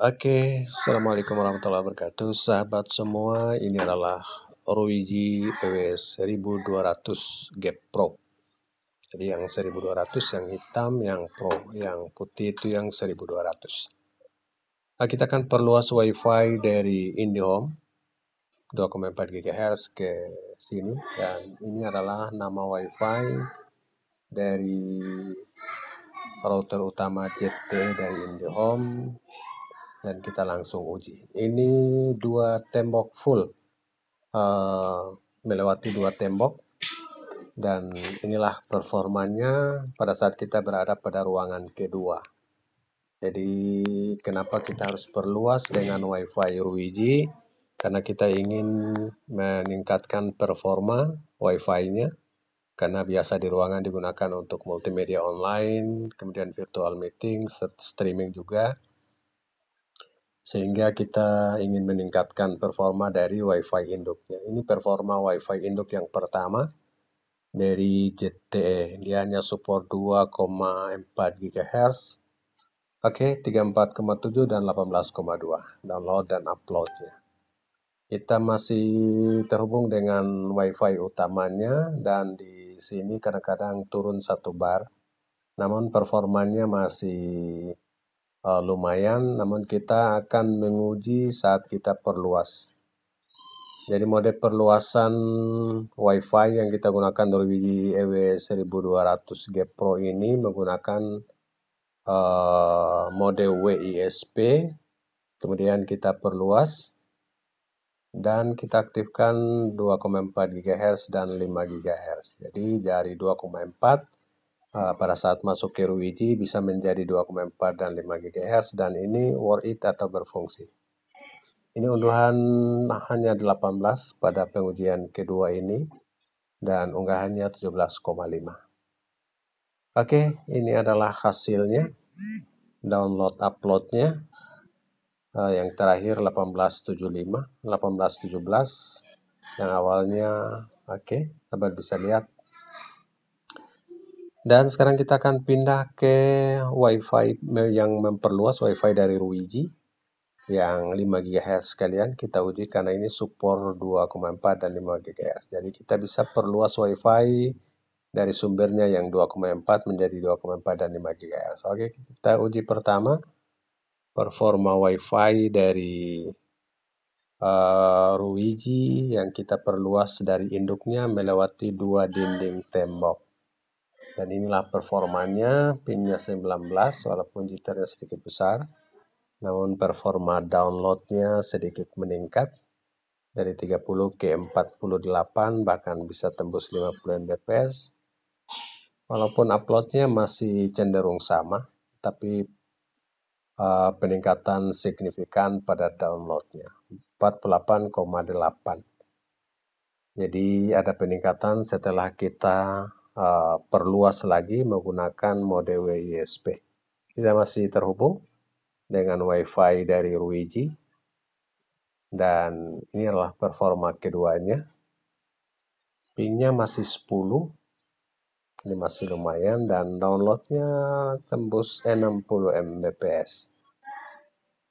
Oke, Assalamualaikum warahmatullahi wabarakatuh. Sahabat semua, ini adalah Ruiji EWS 1200 Gap Pro. Jadi yang 1200 yang hitam, yang Pro, yang putih itu yang 1200. Nah, kita akan perluas WiFi dari IndiHome 2,4 GHz ke sini, dan ini adalah nama WiFi dari router utama ZTE dari IndiHome. Dan kita langsung uji. Ini dua tembok full, melewati dua tembok, dan inilah performanya pada saat kita berada pada ruangan kedua. Jadi kenapa kita harus perluas dengan WiFi Ruiji? Karena kita ingin meningkatkan performa WiFi-nya, karena biasa di ruangan digunakan untuk multimedia online, kemudian virtual meeting, streaming juga. Sehingga kita ingin meningkatkan performa dari WiFi induknya. Ini performa WiFi induk yang pertama dari ZTE. Dia hanya support 2,4 GHz. Oke, 34,7 dan 18,2 download dan uploadnya. Kita masih terhubung dengan WiFi utamanya, dan di sini kadang-kadang turun 1 bar. Namun performanya masih lumayan, namun kita akan menguji saat kita perluas. Jadi mode perluasan WiFi yang kita gunakan Ruiji EWS 1200 Gap Pro ini menggunakan mode WISP, kemudian kita perluas dan kita aktifkan 2,4 GHz dan 5 GHz. Jadi dari 2,4 pada saat masuk ke Ruiji bisa menjadi 2,4 dan 5 GHz, dan ini worth it atau berfungsi. Ini unduhan hanya 18 pada pengujian kedua ini, dan unggahannya 17,5. Oke, ini adalah hasilnya, download uploadnya. Yang terakhir 1875, 1817 yang awalnya. Oke, sahabat bisa lihat. Dan sekarang kita akan pindah ke WiFi yang memperluas WiFi dari Ruiji yang 5 GHz sekalian. Kita uji karena ini support 2,4 dan 5 GHz. Jadi kita bisa perluas WiFi dari sumbernya yang 2,4 menjadi 2,4 dan 5 GHz. Oke, kita uji pertama performa WiFi dari Ruiji yang kita perluas dari induknya melewati 2 dinding tembok. Dan inilah performanya, pinnya 19 walaupun jitternya sedikit besar, namun performa downloadnya sedikit meningkat dari 30 ke 48, bahkan bisa tembus 50 Mbps. Walaupun uploadnya masih cenderung sama, tapi peningkatan signifikan pada downloadnya 48,8. Jadi ada peningkatan setelah kita perluas lagi menggunakan mode WISP. Kita masih terhubung dengan WiFi dari Ruiji, dan ini adalah performa keduanya. Pingnya masih 10, ini masih lumayan, dan downloadnya tembus 60 Mbps.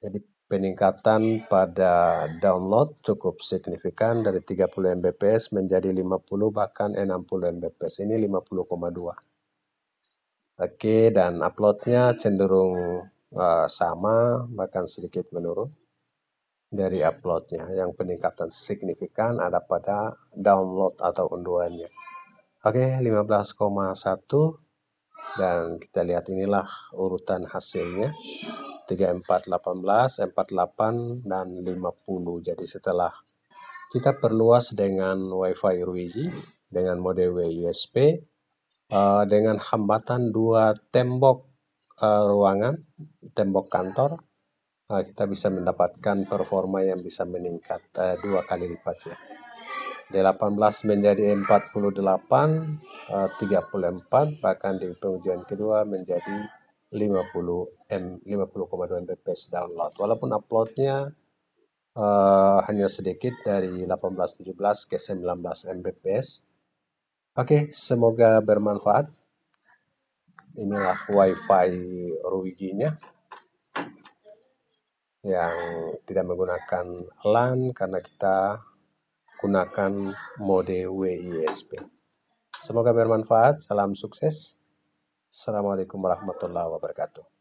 Jadi peningkatan pada download cukup signifikan dari 30 Mbps menjadi 50 bahkan 60 Mbps. Ini 50,2. Oke, dan uploadnya cenderung sama, bahkan sedikit menurun dari uploadnya. Yang peningkatan signifikan ada pada download atau unduhannya. Oke, 15,1, dan kita lihat inilah urutan hasilnya. 34, 18, 48, dan 50. Jadi setelah kita perluas dengan WiFi Ruiji dengan mode WISP dengan hambatan 2 tembok ruangan, tembok kantor, kita bisa mendapatkan performa yang bisa meningkat 2 kali lipatnya. 18 menjadi 48, 34, bahkan di pengujian kedua menjadi 50,2 Mbps download. Walaupun uploadnya hanya sedikit dari 1817 ke 19 Mbps. Oke, semoga bermanfaat. Inilah WiFi Ruiji-nya. yang tidak menggunakan LAN karena kita gunakan mode WISP. Semoga bermanfaat. Salam sukses. Assalamualaikum warahmatullahi wabarakatuh.